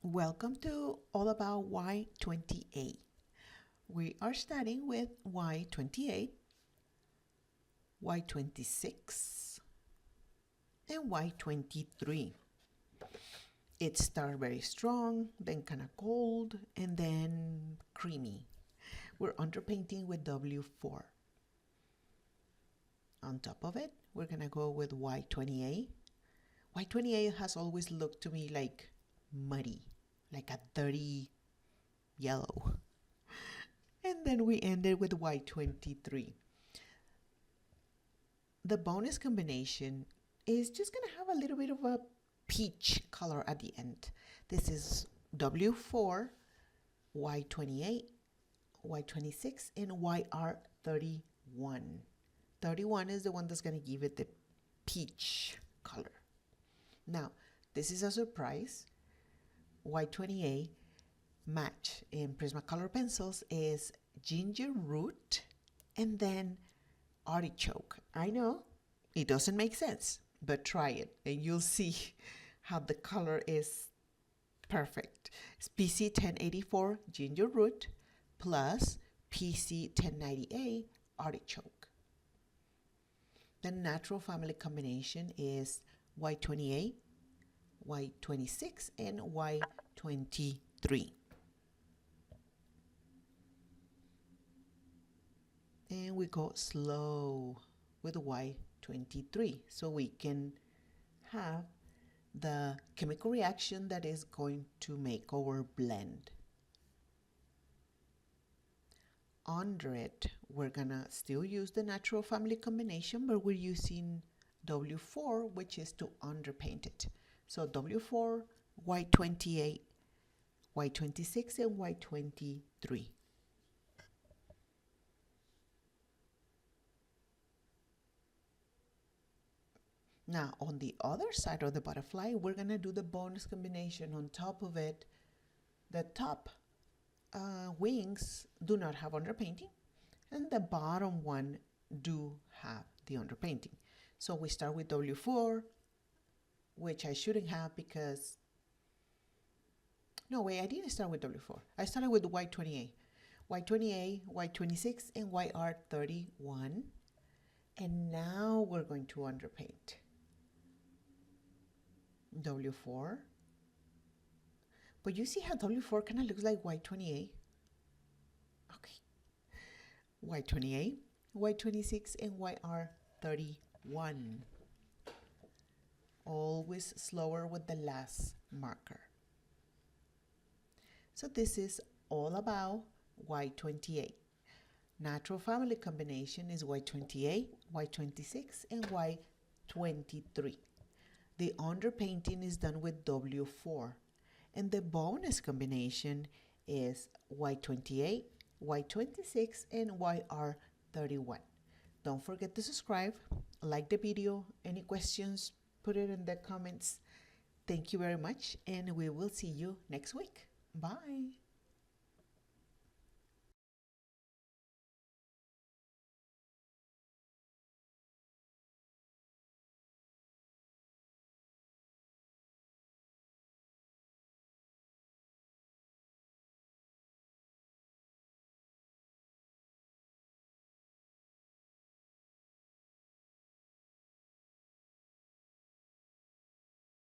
Welcome to All About Y28. We are starting with Y28, Y26, and Y23. It starts very strong, then kind of cold, and then creamy. We're underpainting with W4. On top of it, we're gonna go with Y28. Y28 has always looked to me like muddy, like a dirty yellow. And then we ended with Y23. The bonus combination is just gonna have a little bit of a peach color at the end. This is W4, Y28, Y26, and YR31. 31 is the one that's gonna give it the peach color. Now, this is a surprise. Y28 match in Prismacolor pencils is ginger root and then artichoke. I know it doesn't make sense, but try it and you'll see how the color is perfect. It's PC 1084 ginger root plus PC 1098 artichoke. The natural family combination is Y28, Y26, and Y23. And we go slow with Y23 so we can have the chemical reaction that is going to make our blend. Under it, we're gonna still use the natural family combination, but we're using W4, which is to underpaint it. So W4, Y28, Y26, and Y23. Now, on the other side of the butterfly, we're gonna do the bonus combination. On top of it, the top wings do not have underpainting, and the bottom one do have the underpainting. So we start with W4, which I shouldn't have because, no wait, I didn't start with W4. I started with Y28. Y28, Y26, and YR31. And now we're going to underpaint. W4. But you see how W4 kind of looks like Y28? Okay. Y28, Y26, and YR31. Always slower with the last marker. So this is all about Y28. Natural family combination is Y28, Y26, and Y23. The underpainting is done with W4. And the bonus combination is Y28, Y26, and YR31. Don't forget to subscribe, like the video. Any questions, put it in the comments. Thank you very much, and we will see you next week. Bye.